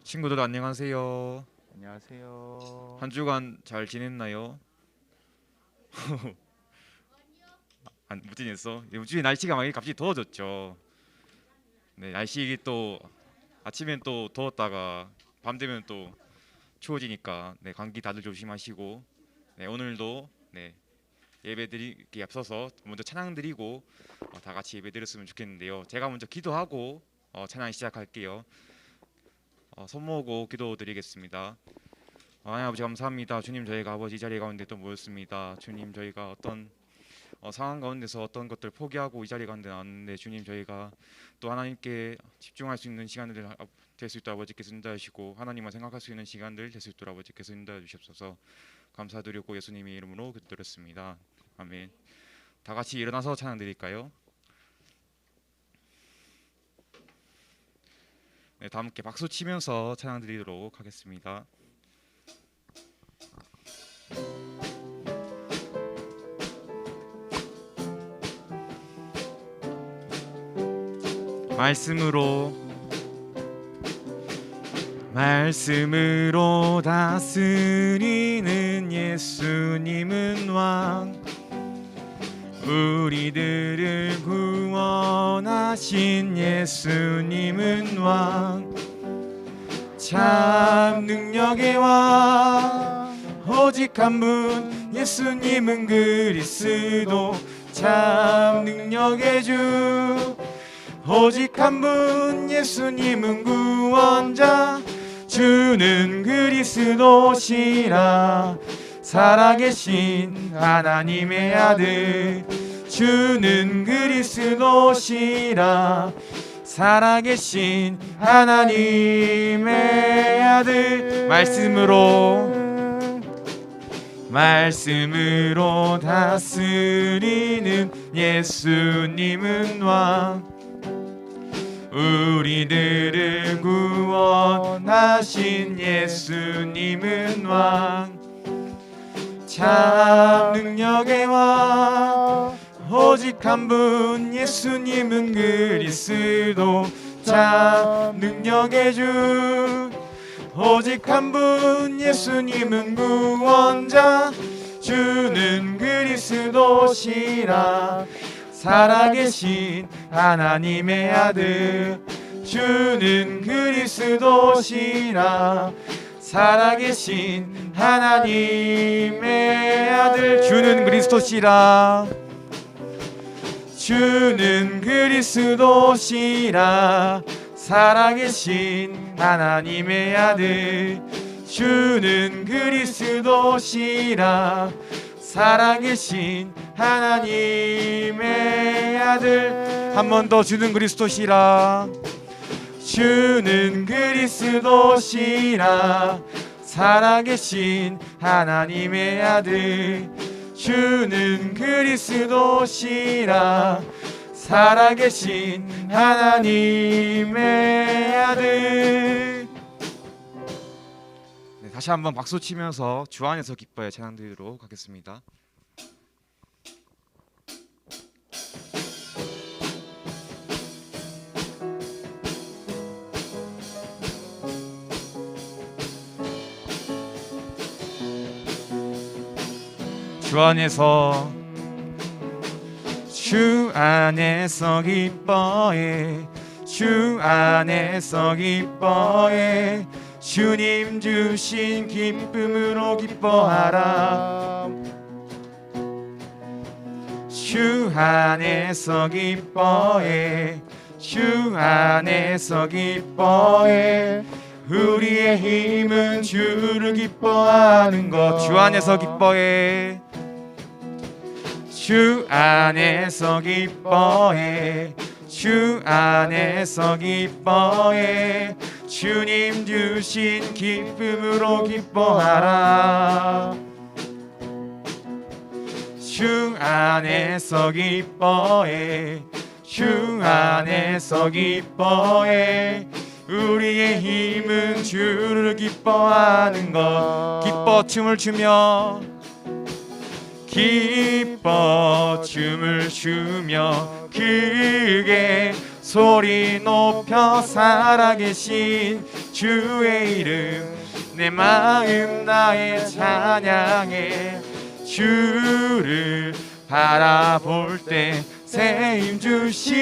친구들 안녕하세요. 안녕하세요. 한 주간 잘 지냈나요? 못 지냈어? 이번 주에 날씨가 막 갑자기 더워졌죠. 네, 날씨 또 아침엔 또 더웠다가 밤 되면 또 추워지니까 네, 감기 다들 조심하시고 네, 오늘도 네, 예배 드리기 앞서서 먼저 찬양 드리고 다 같이 예배 드렸으면 좋겠는데요. 제가 먼저 기도하고 찬양 시작할게요. 손 모으고 기도 드리겠습니다. 하나님 아버지 감사합니다. 주님 저희가 아버지 이 자리 가운데 또 모였습니다. 주님 저희가 어떤 상황 가운데서 어떤 것들 포기하고 이 자리 가운데 나왔는데 주님 저희가 또 하나님께 집중할 수 있는 시간들 될 수 있도록 아버지께서 인도하시고 하나님만 생각할 수 있는 시간들 될 수 있도록 아버지께서 인도해 주시옵소서. 감사드리고 예수님의 이름으로 기도드렸습니다. 아멘. 다 같이 일어나서 찬양 드릴까요? 네, 다 함께 박수 치면서 찬양 드리도록 하겠습니다. 말씀으로 다스리는 예수님은 왕, 우리들을 구원하신 예수님은 왕, 참 능력의 왕 오직 한 분 예수님은 그리스도, 참 능력의 주 오직 한 분 예수님은 구원자, 주는 그리스도시라 살아계신 하나님의 아들, 주는 그리스도시라 살아계신 하나님의 아들. 말씀으로 다스리는 예수님은 왕, 우리들을 구원하신 예수님은 왕, 참 능력의 왕 오직 한 분 예수님은 그리스도, 참 능력의 주 오직 한 분 예수님은 구원자, 주는 그리스도시라 살아계신 하나님의 아들, 주는 그리스도시라 살아계신 하나님의 아들, 주는 그리스도시라, 주는 그리스도시라 살아계신 하나님의 아들, 주는 그리스도시라 살아계신 하나님의 아들. 한 번 더. 주는 그리스도시라, 주는 그리스도시라 살아계신 하나님의 아들, 주는 그리스도시라 살아계신 하나님의 아들. 네, 다시 한번 박수 치면서 주 안에서 기뻐해 찬양 드리도록 하겠습니다. 주 안에서 기뻐해, 주 안에서 기뻐해, 주님 주신 기쁨으로 기뻐하라. 주 안에서 기뻐해, 주 안에서 기뻐해, 우리의 힘은 주를 기뻐하는 것. 주 안에서 기뻐해, 주 안에서 기뻐해, 주 안에서 기뻐해, 주님 주신 기쁨으로 기뻐하라. 주 안에서 기뻐해, 주 안에서 기뻐해, 우리의 힘은 주를 기뻐하는 것. 기뻐 춤을 추며, 기뻐 춤을 추며 크게 소리 높여 살아계신 주의 이름 내 마음 나의 찬양해 주를 바라볼 때 새 힘 주시리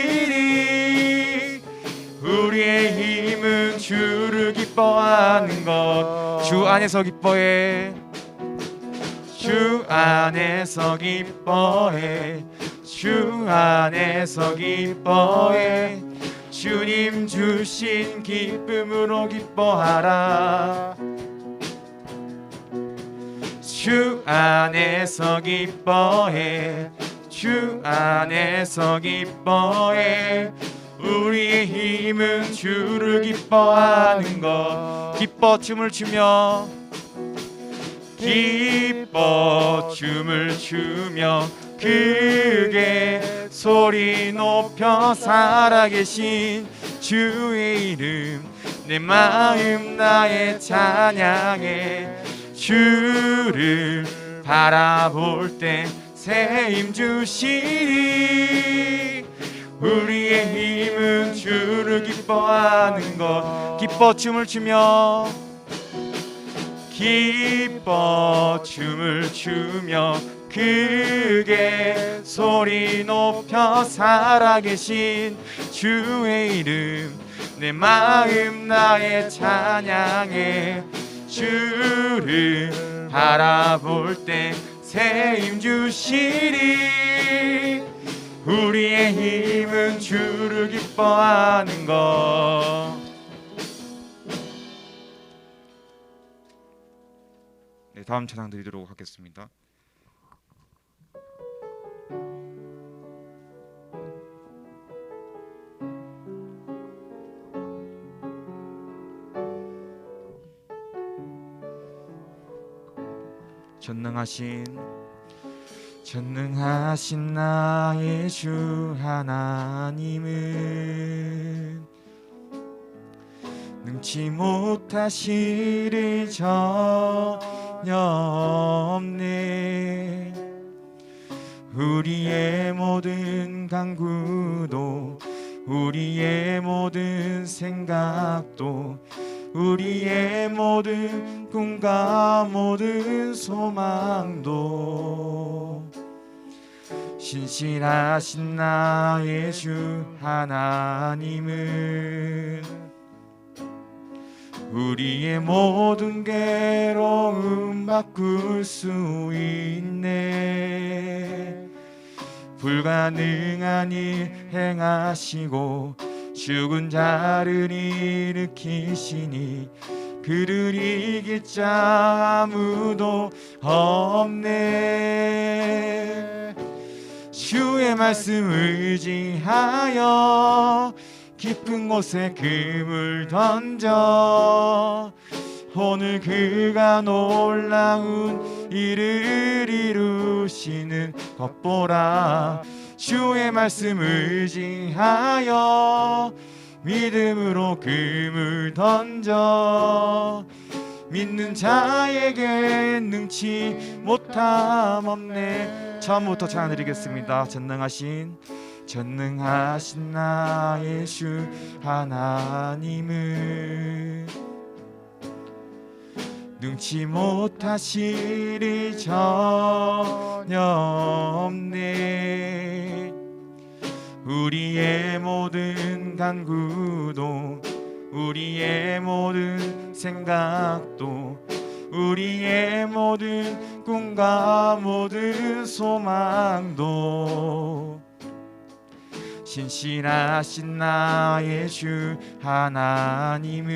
우리의 힘은 주를 기뻐하는 것 주 안에서 기뻐해 주 안에서 기뻐해 주 안에서 기뻐해 주님 주신 기쁨으로 기뻐하라 주 안에서 기뻐해 주 안에서 기뻐해 우리의 힘은 주를 기뻐하는 것 기뻐 춤을 추며 기뻐 춤을 추며 크게 소리 높여 살아계신 주의 이름 내 마음 나의 찬양해 주를 바라볼 때 새 힘 주시리 우리의 힘은 주를 기뻐하는 것 기뻐 춤을 추며 기뻐 춤을 추며 크게 소리 높여 살아계신 주의 이름 내 마음 나의 찬양해 주를 바라볼 때 새 힘 주시리 우리의 힘은 주를 기뻐하는 것 네, 다음 찬양 드리도록 하겠습니다. 전능하신 나의 주 하나님은 능치 못하실 일 전혀 없네 우리의 모든 간구도 우리의 모든 생각도 우리의 모든 꿈과 모든 소망도 신실하신 나의 주 하나님은 우리의 모든 괴로움 바꿀 수 있네 불가능한 일 행하시고 죽은 자를 일으키시니 그를 이길 자 아무도 없네 주의 말씀 의지하여 깊은 곳에 금을 던져 오늘 그가 놀라운 일을 이루시는 것 보라 주의 말씀 의지하여 믿음으로 금을 던져 믿는 자에게 능치 못함 없네 처음부터 찬양 드리겠습니다. 전능하신 나의 주 하나님은 능치 못하실 일 전혀 없네 우리의 모든 간구도 우리의 모든 생각도 우리의 모든 꿈과 모든 소망도 신실하신 나의 주 하나님은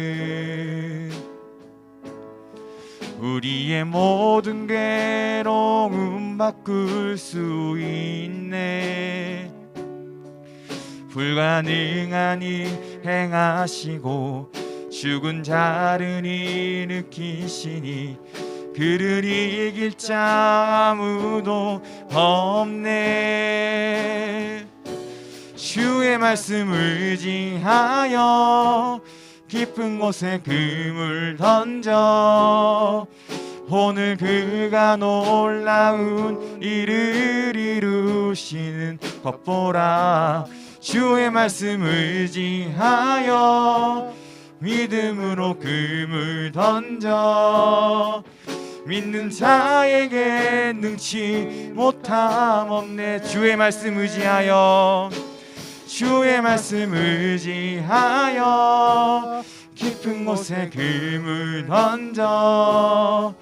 우리의 모든 괴로움 바꿀 수 있네 불가능한 일 행하시고 죽은 자를 일으키시니 그를 이길 자 아무도 없네 주의 말씀 의지하여 깊은 곳에 금을 던져 오늘 그가 놀라운 일을 이루시는 것 보라 주의 말씀 의지하여 믿음으로 금을 던져 믿는 자에게 능치 못함 없네. 주의 말씀 의지하여 주의 말씀 의지하여 깊은 곳에 금을 던져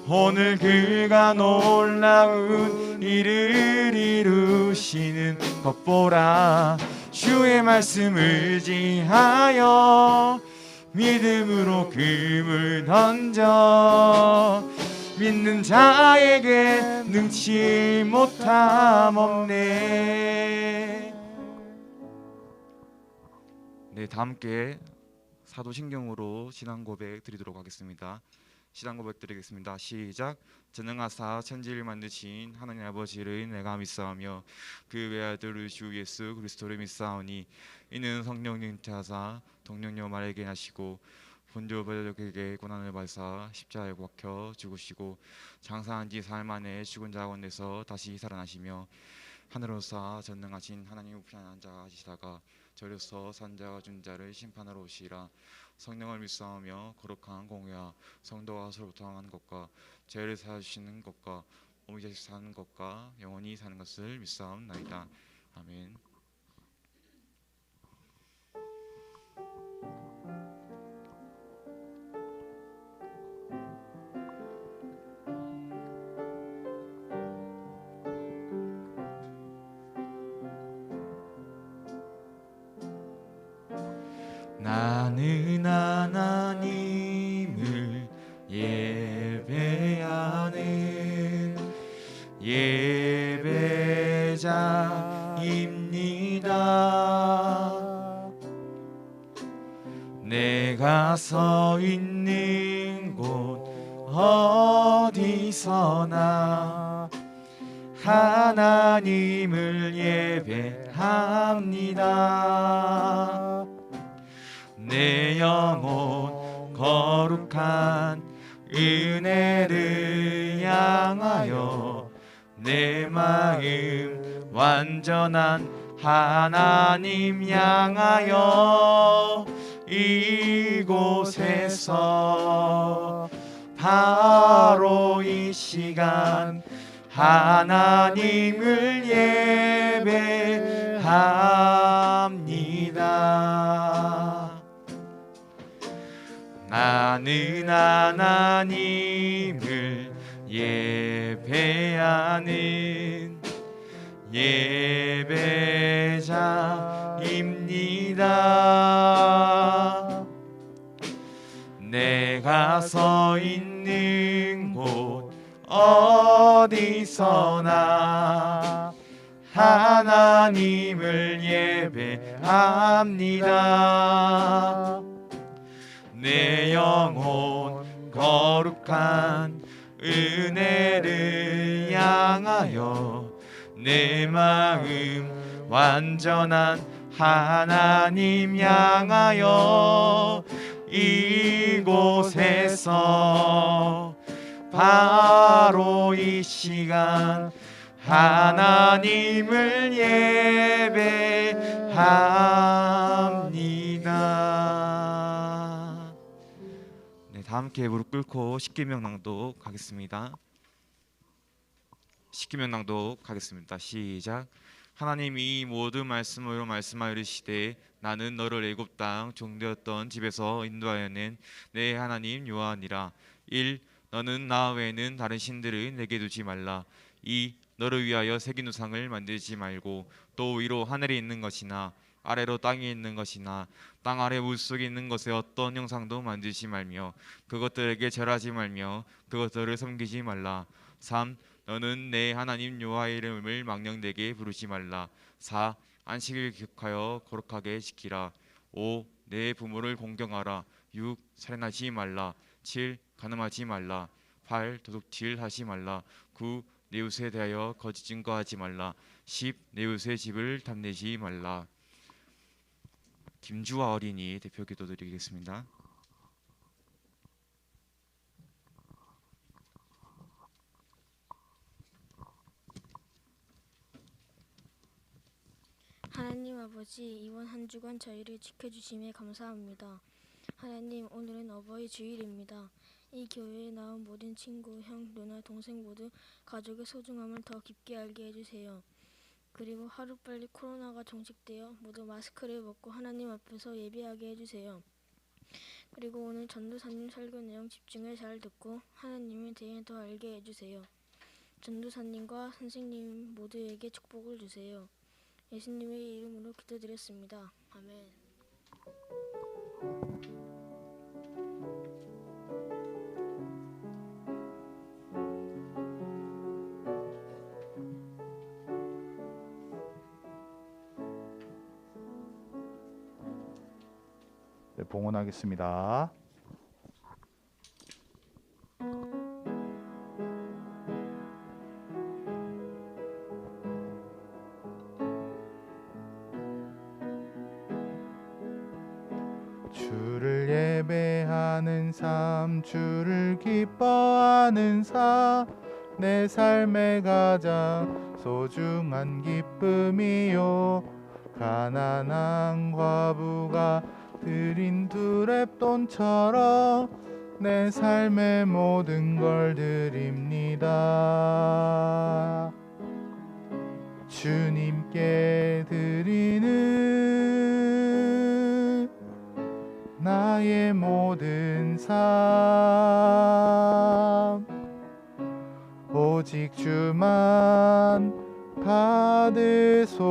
오늘 그가 놀라운 일을 이루시는 것 보라. 주의 말씀 의지하여 믿음으로 금을 던져 믿는 자에게 능치 못함 없네. 네, 다 함께 사도신경으로 신앙 고백 드리도록 하겠습니다. 신앙 고백 드리겠습니다. 시작. 전능하사 천지를 만드신 하나님 아버지를 내가 믿사오며 그 외아들 주 예수 그리스도를 믿사오니 이는 성령 잉태하사 동령녀 마리아에게 나시고 본조 빌라도에게 고난을 받으사 십자가에 박혀 죽으시고 장사한 지 사흘 만에 죽은 자 가운데서 다시 살아나시며 하늘로서 전능하신 하나님 우편에 앉아계시다가 저리서 산자와 준자를 심판하러 오시리라. 성령을 믿사오며 거룩한 공회와 성도와 서로부터 하는 것과 죄를 사하시는 것과 몸이 자식 사는 것과 영원히 사는 것을 믿사옵나이다. 아멘. 나는 하나님을 예배하는 예배자입니다. 내가 서 있는 곳 어디서나 하나님을 예배합니다. 내 영혼 거룩한 은혜를 향하여 내 마음 완전한 하나님 향하여 이곳에서 바로 이 시간 하나님을 예배합니다. 나는 하나님을 예배하는 예배자입니다. 내가 서 있는 곳 어디서나 하나님을 예배합니다. 내 영혼 거룩한 은혜를 향하여 내 마음 완전한 하나님 향하여 이곳에서 바로 이 시간 하나님을 예배합니다. 네, 다 함께 무릎 꿇고 십계명 낭독하겠습니다. 십계명 낭독하겠습니다. 시작. 하나님이 모든 말씀으로 말씀하여 이르시되 나는 너를 애굽 땅 종되었던 집에서 인도하여낸 내 하나님 여호와니라. 1. 너는 나 외에는 다른 신들을 내게 두지 말라. 2. 너를 위하여 새긴 우상을 만들지 말고 또 위로 하늘에 있는 것이나 아래로 땅에 있는 것이나 땅 아래 물속에 있는 것에 어떤 형상도 만들지 말며 그것들에게 절하지 말며 그것들을 섬기지 말라. 3. 너는 내 하나님 여호와의 이름을 망령되게 부르지 말라. 4. 안식을 기억하여 거룩하게 지키라. 5. 내 부모를 공경하라. 6. 살인하지 말라. 7. 간음하지 말라. 8. 도둑질하지 말라. 9. 내 이웃에 대하여 거짓 증거하지 말라. 10. 내 이웃의 집을 탐내지 말라. 김주화 어린이 대표 기도드리겠습니다. 하나님 아버지, 이번 한 주간 저희를 지켜주심에 감사합니다. 하나님, 오늘은 어버이 주일입니다. 이 교회에 나온 모든 친구, 형, 누나, 동생 모두 가족의 소중함을 더 깊게 알게 해주세요. 그리고 하루빨리 코로나가 종식되어 모두 마스크를 벗고 하나님 앞에서 예배하게 해주세요. 그리고 오늘 전도사님 설교 내용 집중해 잘 듣고 하나님에 대해 더 알게 해주세요. 전도사님과 선생님 모두에게 축복을 주세요. 예수님의 이름으로 기도드렸습니다. 아멘. 네, 봉헌하겠습니다. 주를 예배하는 삶, 주를 기뻐하는 삶, 내 삶의 가장 소중한 기쁨이요. 가난한 과부가 드린 두 랩돈처럼 내 삶의 모든 걸 드립니다. 주님께 드리는 나의 모든 삶, 오직 주만 받으소서.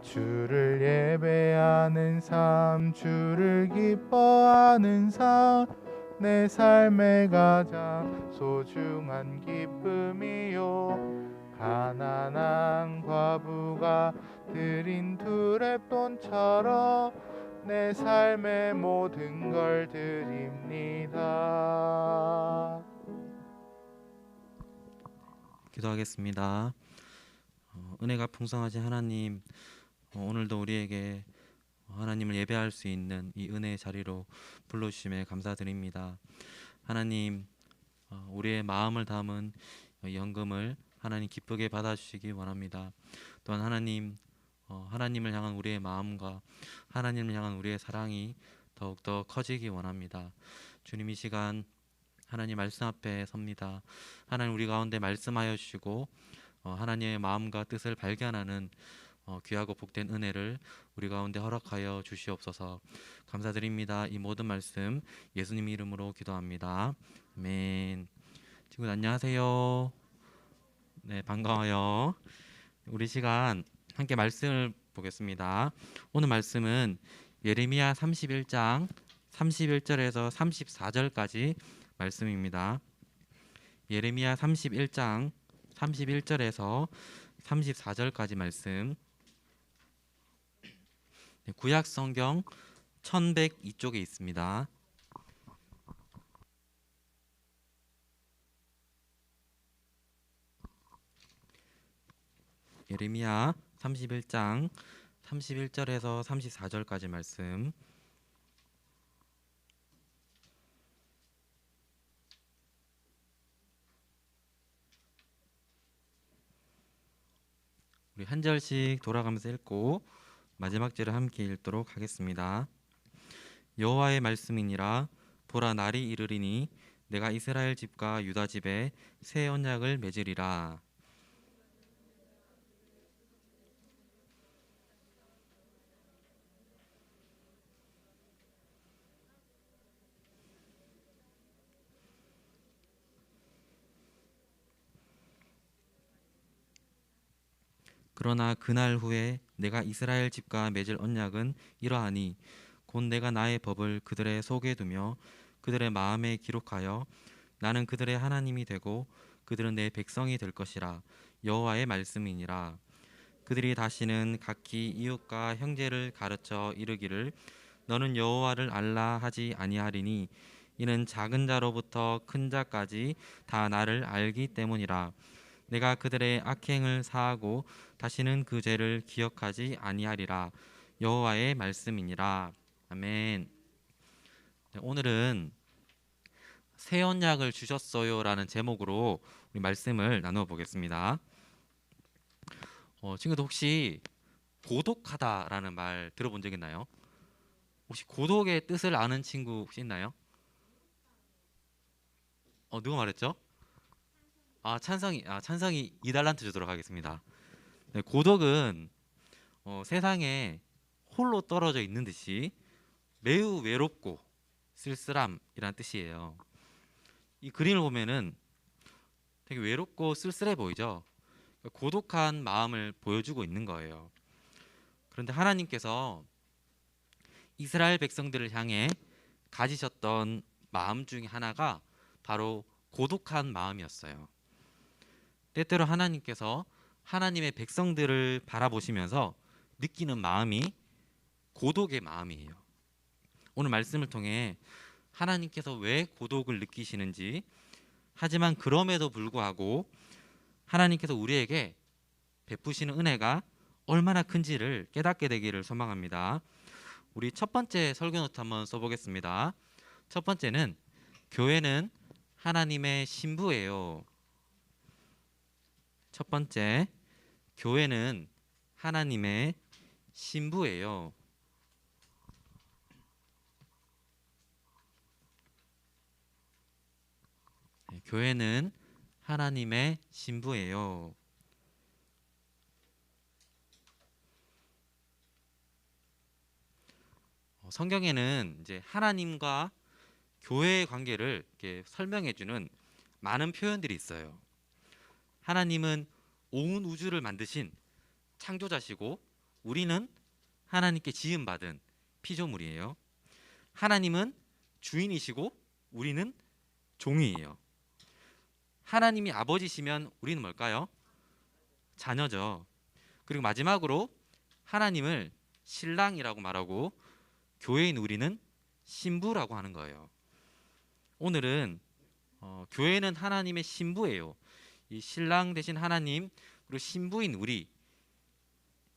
주를 예배하는 삶, 주를 기뻐하는 삶, 내 삶의 가장 소중한 기쁨이요. 가난한 과부가 드린 두 랩돈처럼 내 삶의 모든 걸 드립니다. 기도하겠습니다. 은혜가 풍성하신 하나님, 오늘도 우리에게 하나님을 예배할 수 있는 이 은혜의 자리로 불러주심에 감사드립니다. 하나님, 우리의 마음을 담은 연금을 하나님 기쁘게 받아주시기 원합니다. 또한 하나님, 하나님을 향한 우리의 마음과 하나님을 향한 우리의 사랑이 더욱더 커지기 원합니다. 주님, 이 시간 하나님 말씀 앞에 섭니다. 하나님, 우리 가운데 말씀하여 주시고 하나님의 마음과 뜻을 발견하는 귀하고 복된 은혜를 우리 가운데 허락하여 주시옵소서. 감사드립니다. 이 모든 말씀 예수님 이름으로 기도합니다. 아멘. 친구들 안녕하세요. 네, 반가워요. 우리 시간 함께 말씀을 보겠습니다. 오늘 말씀은 예레미야 31장 31절에서 34절까지 말씀입니다. 예레미야 31장 31절에서 34절까지 말씀. 구약 성경 1102쪽에 있습니다. 예레미야 31장 31절에서 34절까지 말씀. 우리 한 절씩 돌아가면서 읽고 마지막 절을 함께 읽도록 하겠습니다. 여호와의 말씀이니라. 보라, 날이 이르리니 내가 이스라엘 집과 유다 집에 새 언약을 맺으리라. 그러나 그날 후에 내가 이스라엘 집과 맺을 언약은 이러하니 곧 내가 나의 법을 그들의 속에 두며 그들의 마음에 기록하여 나는 그들의 하나님이 되고 그들은 내 백성이 될 것이라. 여호와의 말씀이니라. 그들이 다시는 각기 이웃과 형제를 가르쳐 이르기를 너는 여호와를 알라 하지 아니하리니 이는 작은 자로부터 큰 자까지 다 나를 알기 때문이라. 내가 그들의 악행을 사하고 다시는 그 죄를 기억하지 아니하리라. 여호와의 말씀이니라. 아멘. 오늘은 새 언약을 주셨어요라는 제목으로 우리 말씀을 나누어 보겠습니다. 친구들 혹시 고독하다라는 말 들어본 적 있나요? 혹시 고독의 뜻을 아는 친구 혹시 있나요? 누가 말했죠? 찬성이 2달란트 주도록 하겠습니다. 네, 고독은 세상에 홀로 떨어져 있는 듯이 매우 외롭고 쓸쓸함이란 뜻이에요. 이 그림을 보면은 되게 외롭고 쓸쓸해 보이죠? 고독한 마음을 보여주고 있는 거예요. 그런데 하나님께서 이스라엘 백성들을 향해 가지셨던 마음 중에 하나가 바로 고독한 마음이었어요. 때때로 하나님께서 하나님의 백성들을 바라보시면서 느끼는 마음이 고독의 마음이에요. 오늘 말씀을 통해 하나님께서 왜 고독을 느끼시는지, 하지만 그럼에도 불구하고 하나님께서 우리에게 베푸시는 은혜가 얼마나 큰지를 깨닫게 되기를 소망합니다. 우리 첫 번째 설교 노트 한번 써보겠습니다. 첫 번째는 교회는 하나님의 신부예요. 첫 번째, 교회는 하나님의 신부예요. 네, 교회는 하나님의 신부예요. 성경에는 이제 하나님과 교회의 관계를 이렇게 설명해주는 많은 표현들이 있어요. 하나님은 온 우주를 만드신 창조자시고 우리는 하나님께 지음받은 피조물이에요. 하나님은 주인이시고 우리는 종이에요. 하나님이 아버지시면 우리는 뭘까요? 자녀죠. 그리고 마지막으로 하나님을 신랑이라고 말하고 교회인 우리는 신부라고 하는 거예요. 오늘은 교회는 하나님의 신부예요. 이 신랑 대신 하나님 그리고 신부인 우리의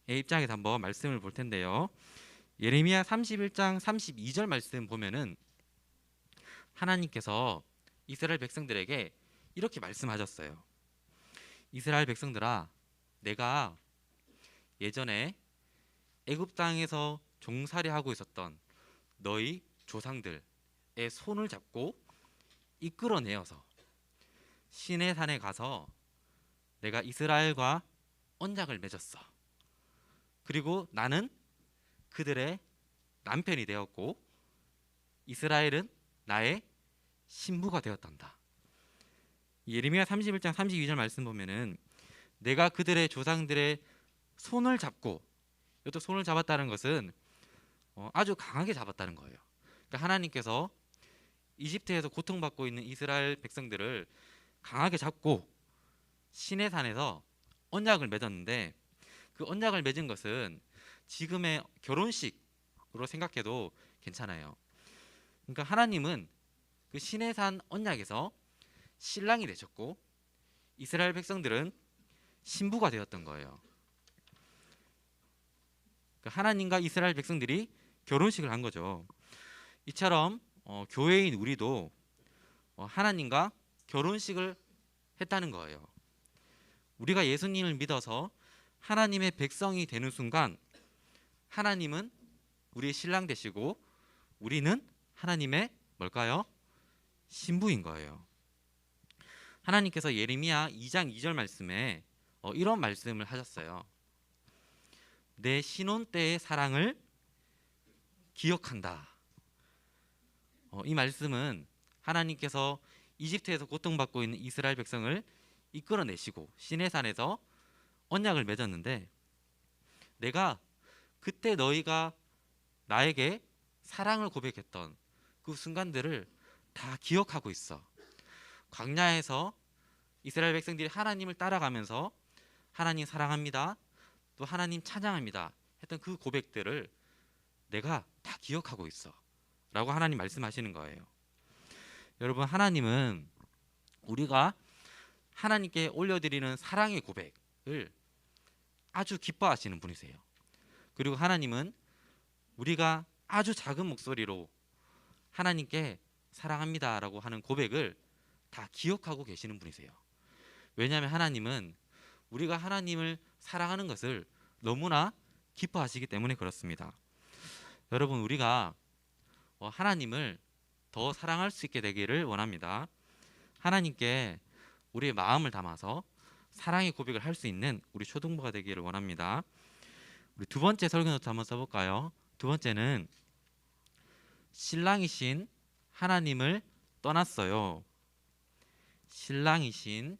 입장에서 한번 말씀을 볼 텐데요. 예레미야 31장 32절 말씀 보면은 하나님께서 이스라엘 백성들에게 이렇게 말씀하셨어요. 이스라엘 백성들아, 내가 예전에 애굽 땅에서 종살이하고 있었던 너희 조상들의 손을 잡고 이끌어내어서 시내산에 가서 내가 이스라엘과 언약을 맺었어. 그리고 나는 그들의 남편이 되었고 이스라엘은 나의 신부가 되었단다. 예레미야 31장 32절 말씀 보면은 내가 그들의 조상들의 손을 잡고, 이것도 손을 잡았다는 것은 아주 강하게 잡았다는 거예요. 그러니까 하나님께서 이집트에서 고통받고 있는 이스라엘 백성들을 강하게 잡고 시내산에서 언약을 맺었는데, 그 언약을 맺은 것은 지금의 결혼식으로 생각해도 괜찮아요. 그러니까 하나님은 그 시내산 언약에서 신랑이 되셨고 이스라엘 백성들은 신부가 되었던 거예요. 그러니까 하나님과 이스라엘 백성들이 결혼식을 한 거죠. 이처럼 교회인 우리도 하나님과 결혼식을 했다는 거예요. 우리가 예수님을 믿어서 하나님의 백성이 되는 순간 하나님은 우리의 신랑 되시고 우리는 하나님의 뭘까요? 신부인 거예요. 하나님께서 예레미야 2장 2절 말씀에 이런 말씀을 하셨어요. 내 신혼 때의 사랑을 기억한다. 이 말씀은 하나님께서 이집트에서 고통받고 있는 이스라엘 백성을 이끌어내시고 시내산에서 언약을 맺었는데, 내가 그때 너희가 나에게 사랑을 고백했던 그 순간들을 다 기억하고 있어. 광야에서 이스라엘 백성들이 하나님을 따라가면서 하나님 사랑합니다, 또 하나님 찬양합니다 했던 그 고백들을 내가 다 기억하고 있어 라고 하나님 말씀하시는 거예요. 여러분, 하나님은 우리가 하나님께 올려드리는 사랑의 고백을 아주 기뻐하시는 분이세요. 그리고 하나님은 우리가 아주 작은 목소리로 하나님께 사랑합니다라고 하는 고백을 다 기억하고 계시는 분이세요. 왜냐하면 하나님은 우리가 하나님을 사랑하는 것을 너무나 기뻐하시기 때문에 그렇습니다. 여러분, 우리가 하나님을 더 사랑할 수 있게 되기를 원합니다. 하나님께 우리의 마음을 담아서 사랑의 고백을 할 수 있는 우리 초등부가 되기를 원합니다. 우리 두 번째 설교 노트 한번 써볼까요? 두 번째는 신랑이신 하나님을 떠났어요. 신랑이신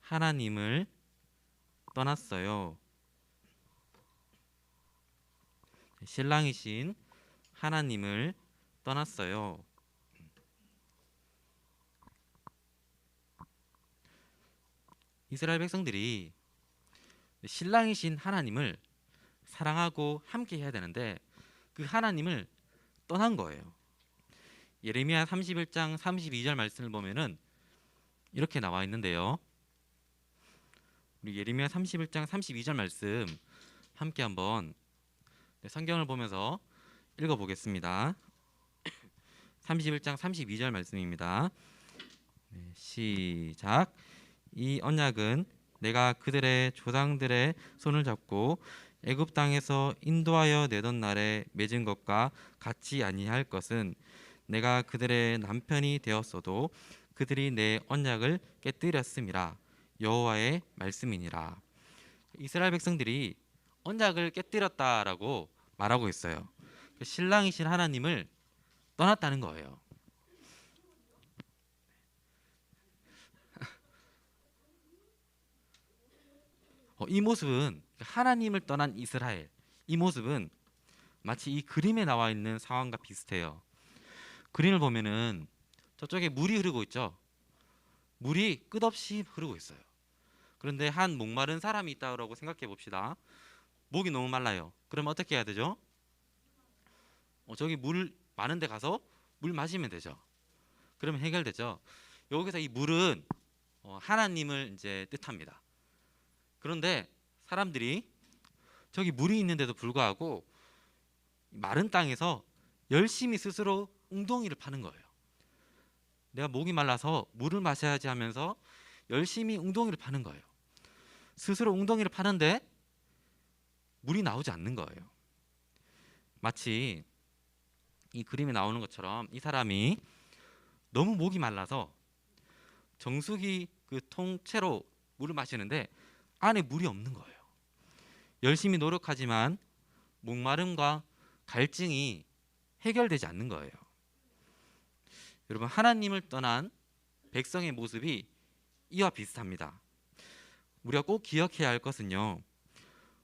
하나님을 떠났어요. 신랑이신 하나님을 떠났어요. 이스라엘 백성들이 신랑이신 하나님을 사랑하고 함께 해야 되는데 그 하나님을 떠난 거예요. 예레미야 31장 32절 말씀을 보면은 이렇게 나와 있는데요. 우리 예레미야 31장 32절 말씀 함께 한번 성경을 보면서 읽어보겠습니다. 31장 32절 말씀입니다. 시작. 이 언약은 내가 그들의 조상들의 손을 잡고 애굽 땅에서 인도하여 내던 날에 맺은 것과 같지 아니할 것은 내가 그들의 남편이 되었어도 그들이 내 언약을 깨뜨렸음이라. 여호와의 말씀이니라. 이스라엘 백성들이 언약을 깨뜨렸다라고 말하고 있어요. 신랑이신 하나님을 떠났다는 거예요. 이 모습은 하나님을 떠난 이스라엘, 이 모습은 마치 이 그림에 나와 있는 상황과 비슷해요. 그림을 보면은 저쪽에 물이 흐르고 있죠. 물이 끝없이 흐르고 있어요. 그런데 한 목마른 사람이 있다고 생각해 봅시다. 목이 너무 말라요. 그러면 어떻게 해야 되죠? 저기 물 많은 데 가서 물 마시면 되죠. 그러면 해결되죠. 여기서 이 물은 하나님을 이제 뜻합니다. 그런데 사람들이 저기 물이 있는데도 불구하고 마른 땅에서 열심히 스스로 웅덩이를 파는 거예요. 내가 목이 말라서 물을 마셔야지 하면서 열심히 웅덩이를 파는 거예요. 스스로 웅덩이를 파는데 물이 나오지 않는 거예요. 마치 이 그림에 나오는 것처럼 이 사람이 너무 목이 말라서 정수기 그 통째로 물을 마시는데 안에 물이 없는 거예요. 열심히 노력하지만 목마름과 갈증이 해결되지 않는 거예요. 여러분, 하나님을 떠난 백성의 모습이 이와 비슷합니다. 우리가 꼭 기억해야 할 것은요,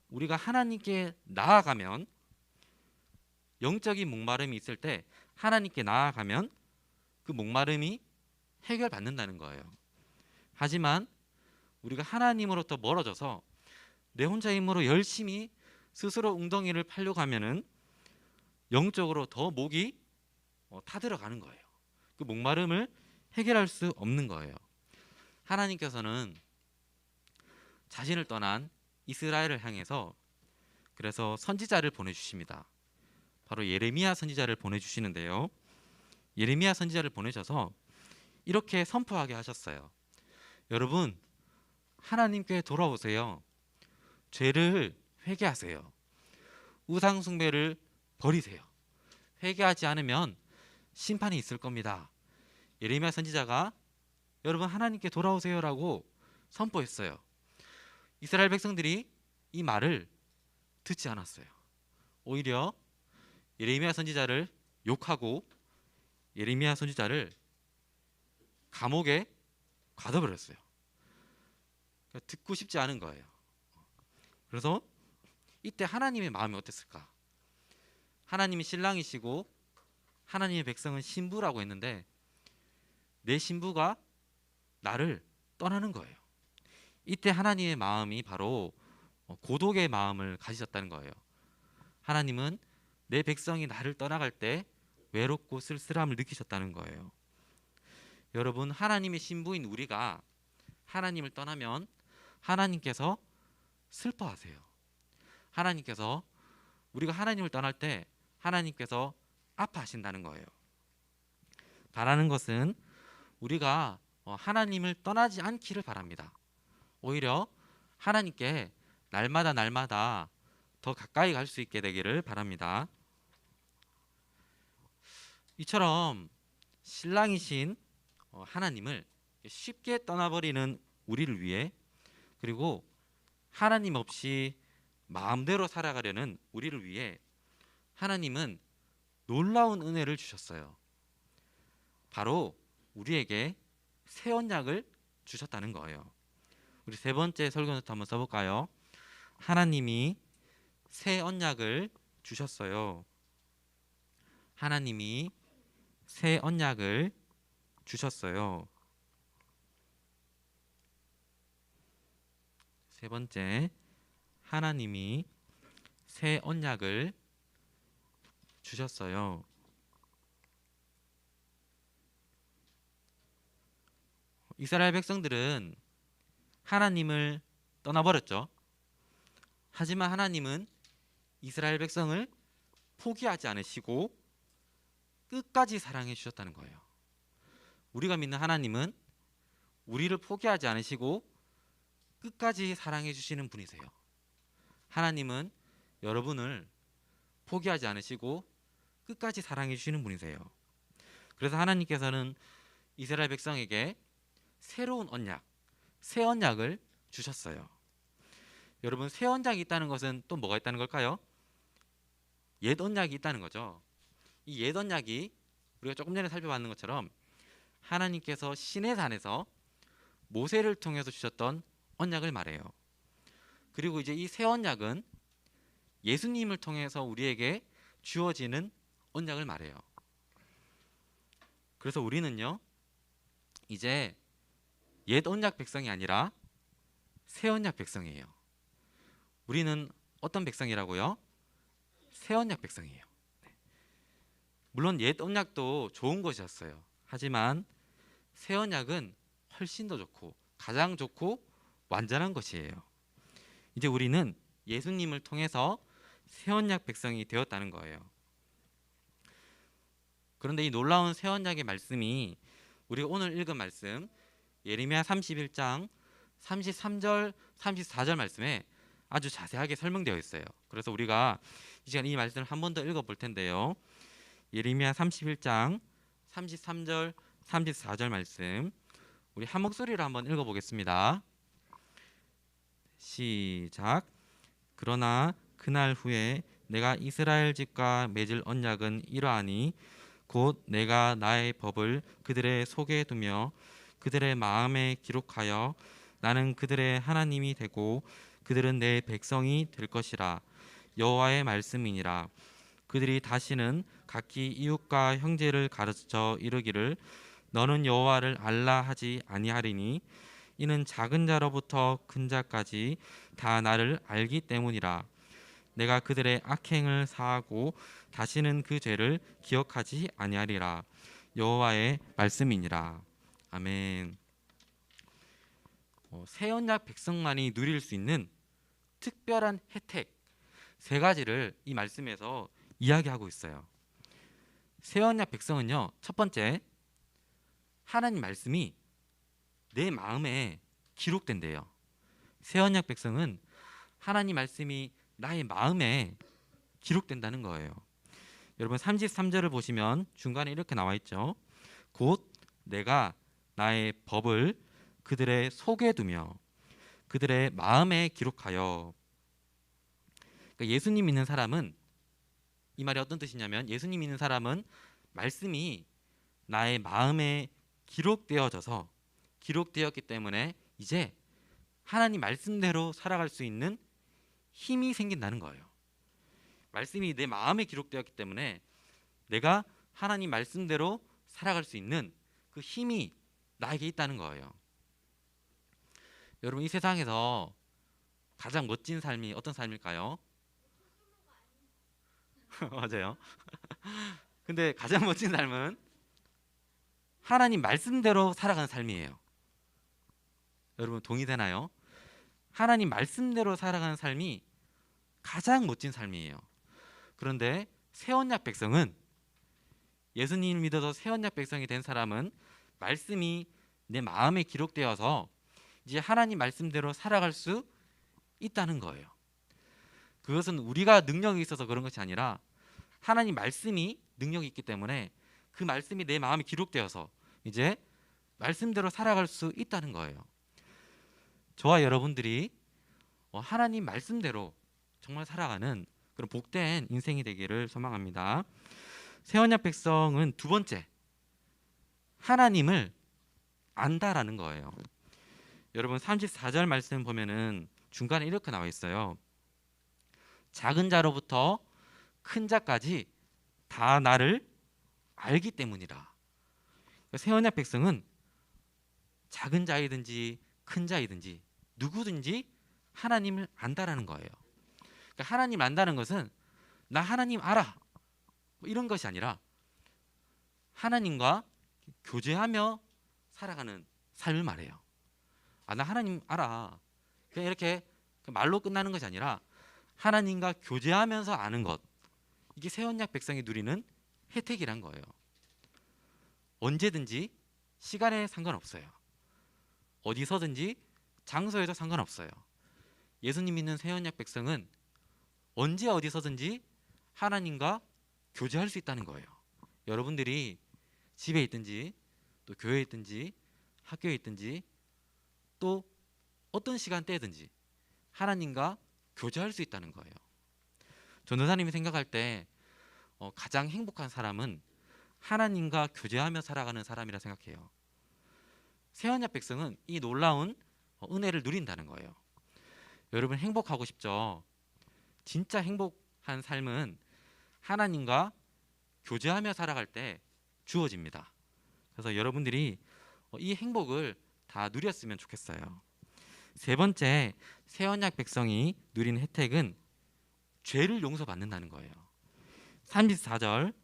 우리가 하나님께 나아가면, 영적인 목마름이 있을 때 하나님께 나아가면 그 목마름이 해결받는다는 거예요. 하지만 우리가 하나님으로부터 멀어져서 내 혼자 힘으로 열심히 스스로 웅덩이를 파려고 하면은 영적으로 더 목이 타들어가는 거예요. 그 목마름을 해결할 수 없는 거예요. 하나님께서는 자신을 떠난 이스라엘을 향해서 그래서 선지자를 보내주십니다. 바로 예레미야 선지자를 보내주시는데요. 예레미야 선지자를 보내셔서 이렇게 선포하게 하셨어요. 여러분, 하나님께 돌아오세요. 죄를 회개하세요. 우상 숭배를 버리세요. 회개하지 않으면 심판이 있을 겁니다. 예레미야 선지자가 여러분 하나님께 돌아오세요라고 선포했어요. 이스라엘 백성들이 이 말을 듣지 않았어요. 오히려 예레미야 선지자를 욕하고 예레미야 선지자를 감옥에 가둬버렸어요. 그러니까 듣고 싶지 않은 거예요. 그래서 이때 하나님의 마음이 어땠을까? 하나님이 신랑이시고 하나님의 백성은 신부라고 했는데 내 신부가 나를 떠나는 거예요. 이때 하나님의 마음이 바로 고독의 마음을 가지셨다는 거예요. 하나님은 내 백성이 나를 떠나갈 때 외롭고 쓸쓸함을 느끼셨다는 거예요. 여러분, 하나님의 신부인 우리가 하나님을 떠나면 하나님께서 슬퍼하세요. 하나님께서 우리가 하나님을 떠날 때 하나님께서 아파하신다는 거예요. 바라는 것은 우리가 하나님을 떠나지 않기를 바랍니다. 오히려 하나님께 날마다 더 가까이 갈 수 있게 되기를 바랍니다. 이처럼 신랑이신 하나님을 쉽게 떠나버리는 우리를 위해, 그리고 하나님 없이 마음대로 살아가려는 우리를 위해 하나님은 놀라운 은혜를 주셨어요. 바로 우리에게 새 언약을 주셨다는 거예요. 우리 세 번째 설교노트 한번 써볼까요? 하나님이 새 언약을 주셨어요. 하나님이 새 언약을 주셨어요. 세 번째, 하나님이 새 언약을 주셨어요. 이스라엘 백성들은 하나님을 떠나버렸죠. 하지만 하나님은 이스라엘 백성을 포기하지 않으시고 끝까지 사랑해 주셨다는 거예요. 우리가 믿는 하나님은 우리를 포기하지 않으시고 끝까지 사랑해 주시는 분이세요. 하나님은 여러분을 포기하지 않으시고 끝까지 사랑해 주시는 분이세요. 그래서 하나님께서는 이스라엘 백성에게 새로운 언약, 새 언약을 주셨어요. 여러분, 새 언약이 있다는 것은 또 뭐가 있다는 걸까요? 옛 언약이 있다는 거죠. 이 옛 언약이 우리가 조금 전에 살펴봤는 것처럼 하나님께서 시내산에서 모세를 통해서 주셨던 언약을 말해요. 그리고 이제 이 새 언약은 예수님을 통해서 우리에게 주어지는 언약을 말해요. 그래서 우리는요, 이제 옛 언약 백성이 아니라 새 언약 백성이에요. 우리는 어떤 백성이라고요? 새 언약 백성이에요. 물론 옛 언약도 좋은 것이었어요. 하지만 새 언약은 훨씬 더 좋고 가장 좋고 완전한 것이에요. 이제 우리는 예수님을 통해서 새 언약 백성이 되었다는 거예요. 그런데 이 놀라운 새 언약의 말씀이 우리가 오늘 읽은 말씀 예레미야 31장 33절 34절 말씀에 아주 자세하게 설명되어 있어요. 그래서 우리가 이 시간 이 말씀을 한 번 더 읽어볼 텐데요. 예레미야 31장 33절 34절 말씀 우리 한 목소리로 한번 읽어보겠습니다. 시작. 그러나 그날 후에 내가 이스라엘 집과 맺을 언약은 이러하니 곧 내가 나의 법을 그들의 속에 두며 그들의 마음에 기록하여 나는 그들의 하나님이 되고 그들은 내 백성이 될 것이라. 여호와의 말씀이니라. 그들이 다시는 각기 이웃과 형제를 가르쳐 이르기를 너는 여호와를 알라 하지 아니하리니 이는 작은 자로부터 큰 자까지 다 나를 알기 때문이라. 내가 그들의 악행을 사하고 다시는 그 죄를 기억하지 아니하리라. 여호와의 말씀이니라. 아멘. 새 언약 백성만이 누릴 수 있는 특별한 혜택 세 가지를 이 말씀에서 이야기하고 있어요. 새 언약 백성은요, 첫 번째, 하나님 말씀이 내 마음에 기록된대요. 새 언약 백성은 하나님 말씀이 나의 마음에 기록된다는 거예요. 여러분 33절을 보시면 중간에 이렇게 나와 있죠. 곧 내가 나의 법을 그들의 속에 두며 그들의 마음에 기록하여. 그러니까 예수님 믿는 사람은, 이 말이 어떤 뜻이냐면 예수님 믿는 사람은 말씀이 나의 마음에 기록되었기 때문에 이제 하나님 말씀대로 살아갈 수 있는 힘이 생긴다는 거예요. 말씀이 내 마음에 기록되었기 때문에 내가 하나님 말씀대로 살아갈 수 있는 그 힘이 나에게 있다는 거예요. 여러분, 이 세상에서 가장 멋진 삶이 어떤 삶일까요? 맞아요. 근데 가장 멋진 삶은 하나님 말씀대로 살아가는 삶이에요. 여러분 동의되나요? 하나님 말씀대로 살아가는 삶이 가장 멋진 삶이에요. 그런데 새 언약 백성은 예수님을 믿어서 새 언약 백성이 된 사람은 말씀이 내 마음에 기록되어서 이제 하나님 말씀대로 살아갈 수 있다는 거예요. 그것은 우리가 능력이 있어서 그런 것이 아니라 하나님 말씀이 능력이 있기 때문에 그 말씀이 내 마음에 기록되어서 이제 말씀대로 살아갈 수 있다는 거예요. 저와 여러분들이 하나님 말씀대로 정말 살아가는 그런 복된 인생이 되기를 소망합니다. 새 언약 백성은 두 번째, 하나님을 안다라는 거예요. 여러분 34절 말씀 보면은 중간에 이렇게 나와 있어요. 작은 자로부터 큰 자까지 다 나를 알기 때문이라. 새 언약 백성은 작은 자이든지 큰 자이든지 누구든지 하나님을 안다라는 거예요. 그러니까 하나님 안다는 것은 나 하나님 알아 뭐 이런 것이 아니라 하나님과 교제하며 살아가는 삶을 말해요. 나 하나님 알아. 그냥 이렇게 말로 끝나는 것이 아니라 하나님과 교제하면서 아는 것. 이게 새 언약 백성이 누리는 혜택이란 거예요. 언제든지 시간에 상관없어요. 어디서든지 장소에도 상관없어요. 예수님 믿는 새 언약 백성은 언제 어디서든지 하나님과 교제할 수 있다는 거예요. 여러분들이 집에 있든지 또 교회에 있든지 학교에 있든지 또 어떤 시간대든지 하나님과 교제할 수 있다는 거예요. 전도사님이 생각할 때 가장 행복한 사람은 하나님과 교제하며 살아가는 사람이라 생각해요. 새 언약 백성은 이 놀라운 은혜를 누린다는 거예요. 여러분 행복하고 싶죠? 진짜 행복한 삶은 하나님과 교제하며 살아갈 때 주어집니다. 그래서 여러분들이 이 행복을 다 누렸으면 좋겠어요. 세 번째, 새 언약 백성이 누리는 혜택은 죄를 용서받는다는 거예요. 34절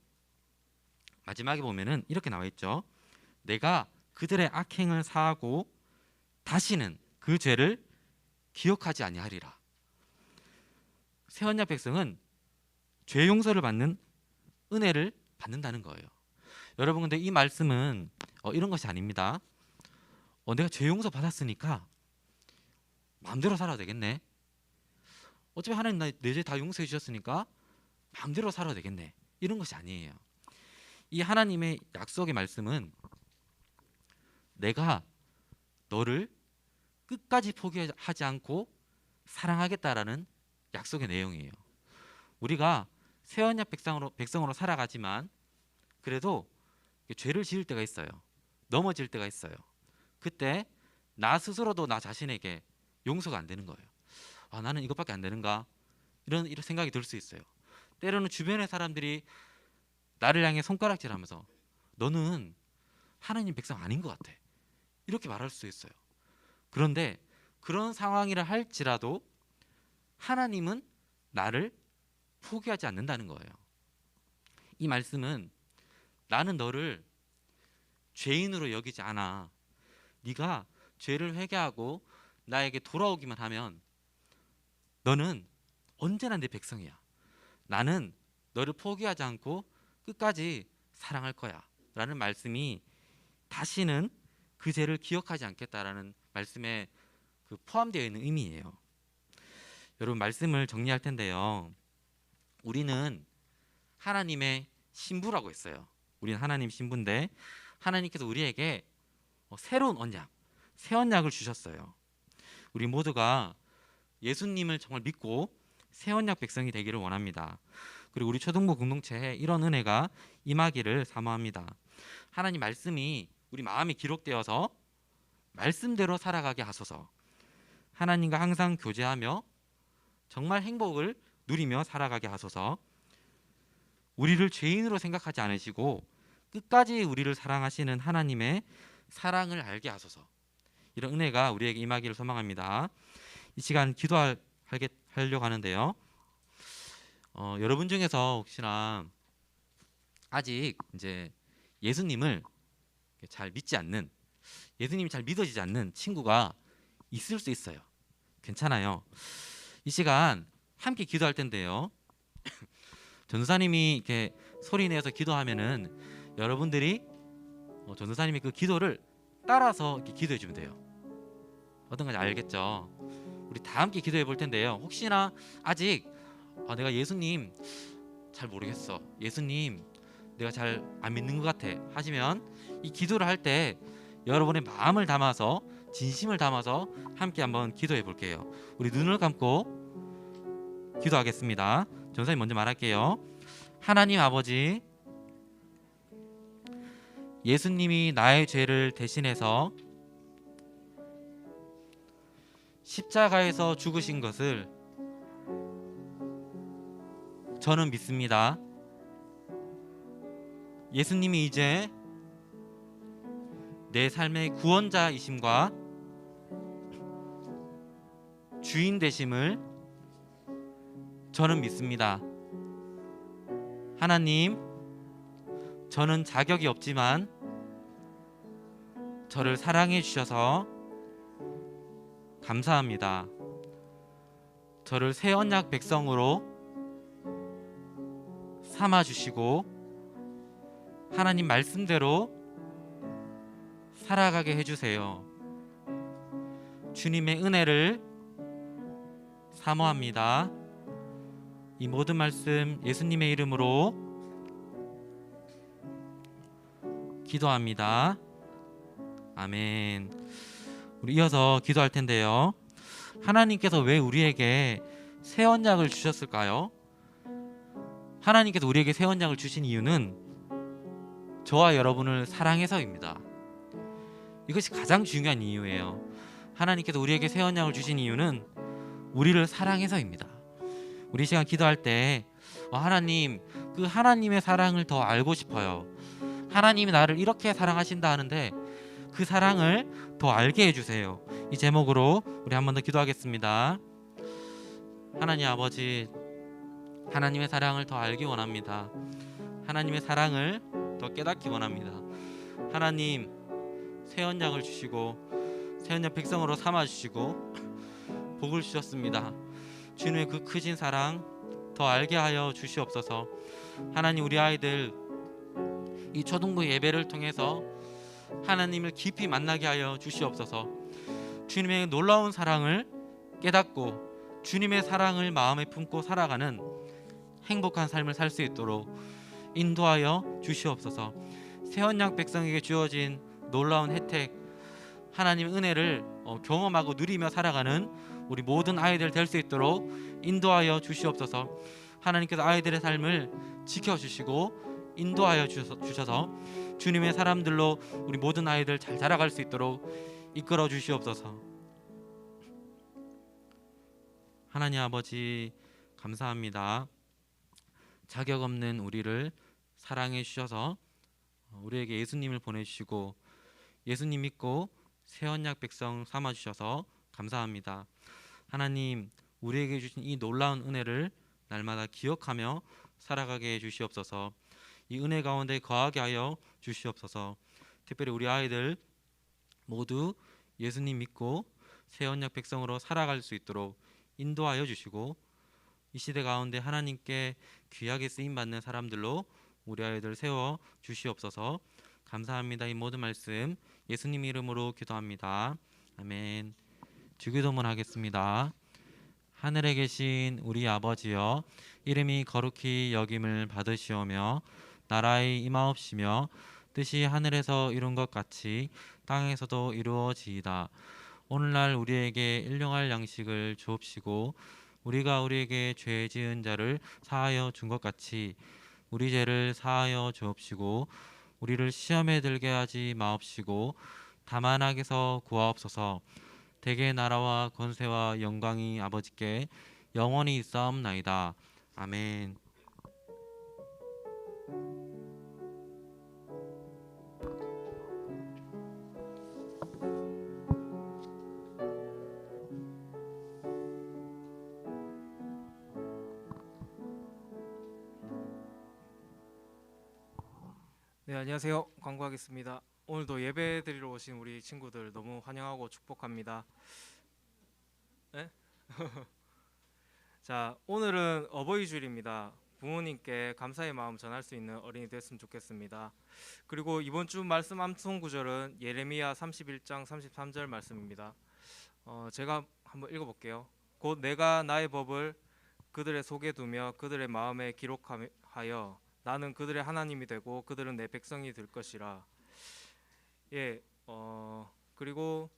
마지막에 보면은 이렇게 나와 있죠. 내가 그들의 악행을 사하고 다시는 그 죄를 기억하지 아니하리라. 새 언약 백성은 죄 용서를 받는 은혜를 받는다는 거예요. 여러분 근데 이 말씀은 이런 것이 아닙니다. 내가 죄 용서 받았으니까 마음대로 살아도 되겠네. 어차피 하나님 내 죄 다 용서해 주셨으니까 마음대로 살아도 되겠네. 이런 것이 아니에요. 이 하나님의 약속의 말씀은 내가 너를 끝까지 포기하지 않고 사랑하겠다라는 약속의 내용이에요. 우리가 새 언약 백성으로 살아가지만 그래도 죄를 지을 때가 있어요. 넘어질 때가 있어요. 그때 나 스스로도 나 자신에게 용서가 안 되는 거예요. 나는 이것밖에 안 되는가? 이런 생각이 들 수 있어요. 때로는 주변의 사람들이 나를 향해 손가락질하면서 너는 하나님 백성 아닌 것 같아. 이렇게 말할 수 있어요. 그런데 그런 상황이라 할지라도 하나님은 나를 포기하지 않는다는 거예요. 이 말씀은 나는 너를 죄인으로 여기지 않아. 네가 죄를 회개하고 나에게 돌아오기만 하면 너는 언제나 내 백성이야. 나는 너를 포기하지 않고 끝까지 사랑할 거야 라는 말씀이 다시는 그 죄를 기억하지 않겠다라는 말씀에 포함되어 있는 의미예요. 여러분 말씀을 정리할 텐데요. 우리는 하나님의 신부라고 했어요. 우리는 하나님 신부인데 하나님께서 우리에게 새로운 언약, 새 언약을 주셨어요. 우리 모두가 예수님을 정말 믿고 새 언약 백성이 되기를 원합니다. 그리고 우리 초등부 공동체에 이런 은혜가 임하기를 사모합니다. 하나님 말씀이 우리 마음에 기록되어서 말씀대로 살아가게 하소서. 하나님과 항상 교제하며 정말 행복을 누리며 살아가게 하소서. 우리를 죄인으로 생각하지 않으시고 끝까지 우리를 사랑하시는 하나님의 사랑을 알게 하소서. 이런 은혜가 우리에게 임하기를 소망합니다. 이 시간 기도하려고 하는데요. 여러분 중에서 혹시나 아직 이제 예수님을 잘 믿지 않는, 예수님이 잘 믿어지지 않는 친구가 있을 수 있어요. 괜찮아요. 이 시간 함께 기도할 텐데요. 전사님이 이렇게 소리 내서 기도하면은 여러분들이 전도사님의 그 기도를 따라서 이렇게 기도해 주면 돼요. 어떤 건지 알겠죠? 우리 다 함께 기도해 볼 텐데요. 혹시나 아직 내가 예수님 잘 모르겠어, 예수님 내가 잘 안 믿는 것 같아 하시면 이 기도를 할 때 여러분의 마음을 담아서, 진심을 담아서 함께 한번 기도해 볼게요. 우리 눈을 감고 기도하겠습니다. 전사님 먼저 말할게요. 하나님 아버지, 예수님이 나의 죄를 대신해서 십자가에서 죽으신 것을 저는 믿습니다. 예수님이 이제 내 삶의 구원자이심과 주인 되심을 저는 믿습니다. 하나님, 저는 자격이 없지만 저를 사랑해 주셔서 감사합니다. 저를 새 언약 백성으로 삼아 주시고 하나님 말씀대로 살아가게 해주세요. 주님의 은혜를 사모합니다. 이 모든 말씀 예수님의 이름으로 기도합니다. 아멘. 우리 이어서 기도할 텐데요. 하나님께서 왜 우리에게 새 언약을 주셨을까요? 하나님께서 우리에게 새 언약을 주신 이유는 저와 여러분을 사랑해서입니다. 이것이 가장 중요한 이유예요. 하나님께서 우리에게 새 언약을 주신 이유는 우리를 사랑해서입니다. 우리 시간 기도할 때 하나님, 그 하나님의 사랑을 더 알고 싶어요. 하나님이 나를 이렇게 사랑하신다 하는데 그 사랑을 더 알게 해주세요. 이 제목으로 우리 한 번 더 기도하겠습니다. 하나님 아버지, 하나님의 사랑을 더 알기 원합니다. 하나님의 사랑을 더 깨닫기 원합니다. 하나님, 새 언약을 주시고 새 언약 백성으로 삼아 주시고 복을 주셨습니다. 주님의 그 크신 사랑 더 알게 하여 주시옵소서. 하나님, 우리 아이들 이 초등부 예배를 통해서 하나님을 깊이 만나게 하여 주시옵소서. 주님의 놀라운 사랑을 깨닫고 주님의 사랑을 마음에 품고 살아가는 행복한 삶을 살 수 있도록 인도하여 주시옵소서. 새 언약 백성에게 주어진 놀라운 혜택, 하나님의 은혜를 경험하고 누리며 살아가는 우리 모든 아이들 될 수 있도록 인도하여 주시옵소서. 하나님께서 아이들의 삶을 지켜주시고 인도하여 주셔서 주님의 사람들로 우리 모든 아이들 잘 자라갈 수 있도록 이끌어 주시옵소서. 하나님 아버지, 감사합니다. 자격 없는 우리를 사랑해 주셔서 우리에게 예수님을 보내주시고 예수님 믿고 새 언약 백성 삼아 주셔서 감사합니다. 하나님, 우리에게 주신 이 놀라운 은혜를 날마다 기억하며 살아가게 해 주시옵소서. 이 은혜 가운데 거하게 하여 주시옵소서. 특별히 우리 아이들 모두 예수님 믿고 새 언약 백성으로 살아갈 수 있도록 인도하여 주시고 이 시대 가운데 하나님께 귀하게 쓰임 받는 사람들로 우리 아이들 세워 주시옵소서. 감사합니다. 이 모든 말씀 예수님 이름으로 기도합니다. 아멘. 주기도문 하겠습니다. 하늘에 계신 우리 아버지여, 이름이 거룩히 여김을 받으시오며 나라의 임하옵시며 뜻이 하늘에서 이룬 것 같이 땅에서도 이루어지이다. 오늘날 우리에게 일용할 양식을 주옵시고 우리가 우리에게 죄 지은 자를 사하여 준 것 같이 우리 죄를 사하여 주옵시고 우리를 시험에 들게 하지 마옵시고 다만 악에서 구하옵소서. 대개 나라와 권세와 영광이 아버지께 영원히 있사옵나이다. 아멘. 네, 안녕하세요. 광고하겠습니다. 오늘도 예배 드리러 오신 우리 친구들 너무 환영하고 축복합니다. 네? 자, 오늘은 어버이 주일입니다. 부모님께 감사의 마음 전할 수 있는 어린이 됐으면 좋겠습니다. 그리고 이번 주 말씀 암송 구절은 예레미야 31장 33절 말씀입니다. 제가 한번 읽어볼게요. 곧 내가 나의 법을 그들의 속에 두며 그들의 마음에 기록하여 나는 그들의 하나님이 되고 그들은 내 백성이 될 것이라. 예, 그리고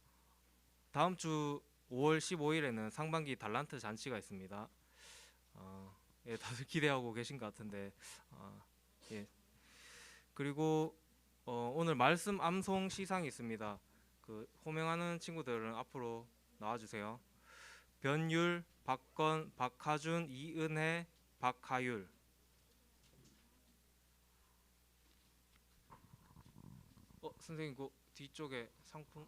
다음 주 5월 15일에는 상반기 달란트 잔치가 있습니다. 예, 다들 기대하고 계신 것 같은데, 예. 그리고 오늘 말씀 암송 시상이 있습니다. 그 호명하는 친구들은 앞으로 나와주세요. 변율, 박건, 박하준, 이은혜, 박하율. 선생님 그 뒤쪽에 상품.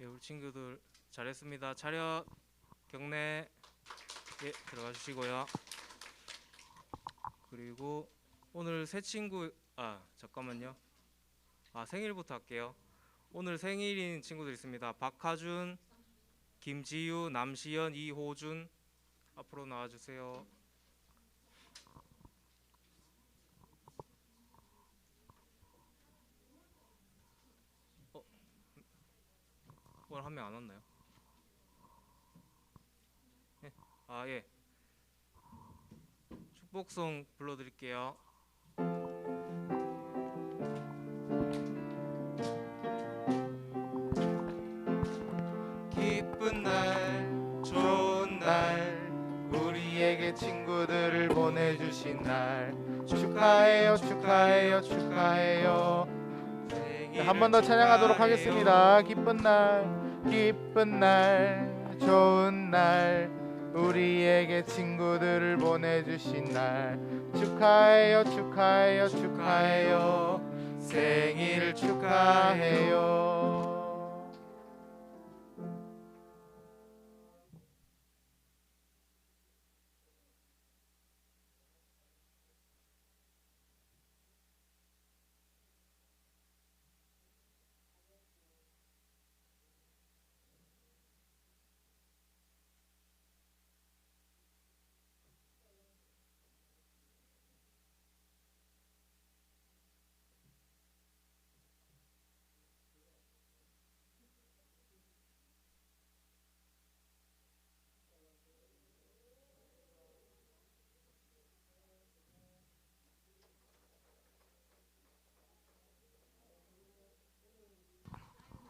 예, 우리 친구들 잘했습니다. 차렷, 경례. 예, 들어가 주시고요. 그리고 오늘 새 친구 잠깐만요. 생일부터 할게요. 오늘 생일인 친구들 있습니다. 박하준, 김지유, 남시연, 이호준 앞으로 나와 주세요. 오늘 한 명 안 왔나요? 예. 예. 축복송 불러드릴게요. 기쁜 날 좋은 날 우리에게 친구들을 보내주신 날 축하해요 축하해요 축하해요. 한 번 더 찬양하도록 하겠습니다. 기쁜 날 좋은 날 우리에게 친구들을 보내주신 날 축하해요 축하해요 축하해요 생일을 축하해요.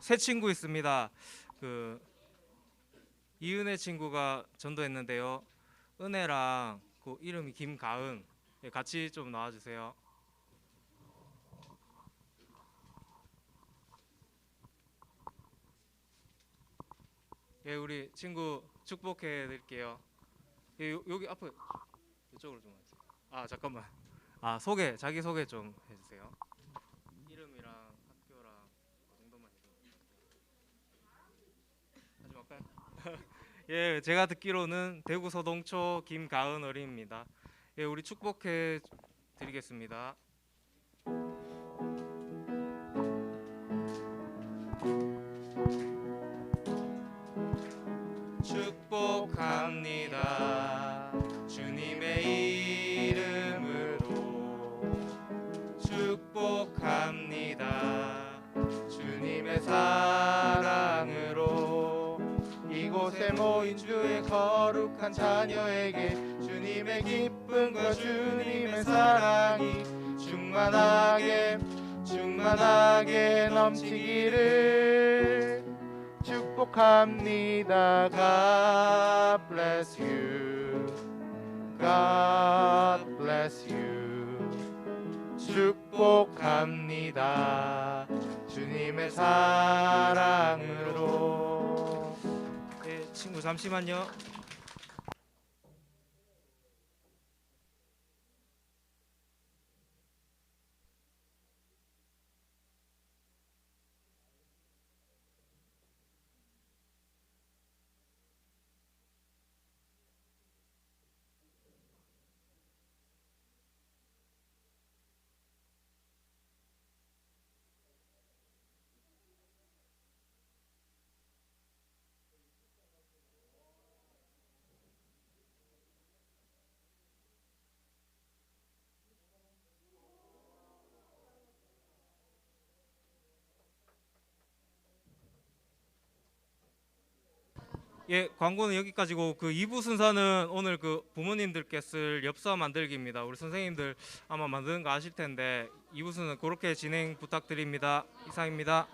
새 친구 있습니다. 그 이은혜 친구가 전도했는데요. 은혜랑 그 이름이 김가은. 예, 같이 좀 나와주세요. 예, 우리 친구 축복해 드릴게요. 예, 여기 앞에 이쪽으로 좀 와주세요. 잠깐만. 자기 소개 좀 해주세요. 이름이랑 학교랑 그 정도만 하지 말까요? 예, 제가 듣기로는 대구 서동초 김가은 어린입니다. 예, 우리 축복해 드리겠습니다. 축복합니다. 주님의 이름으로 축복합니다. 주님의 사랑으로 이곳에 모인 주의 거룩한 자녀에게 주님의 기쁨과 주님의 사랑이 충만하게 넘치기를 축복합니다. God bless you. God bless you. 축복합니다. 주님의 사랑으로. 예, 친구 잠시만요. 예, 광고는 여기까지고 그 2부 순서는 오늘 그 부모님들께 쓸 엽서 만들기입니다. 우리 선생님들 아마 만드는 거 아실 텐데 2부 순서는 그렇게 진행 부탁드립니다. 이상입니다.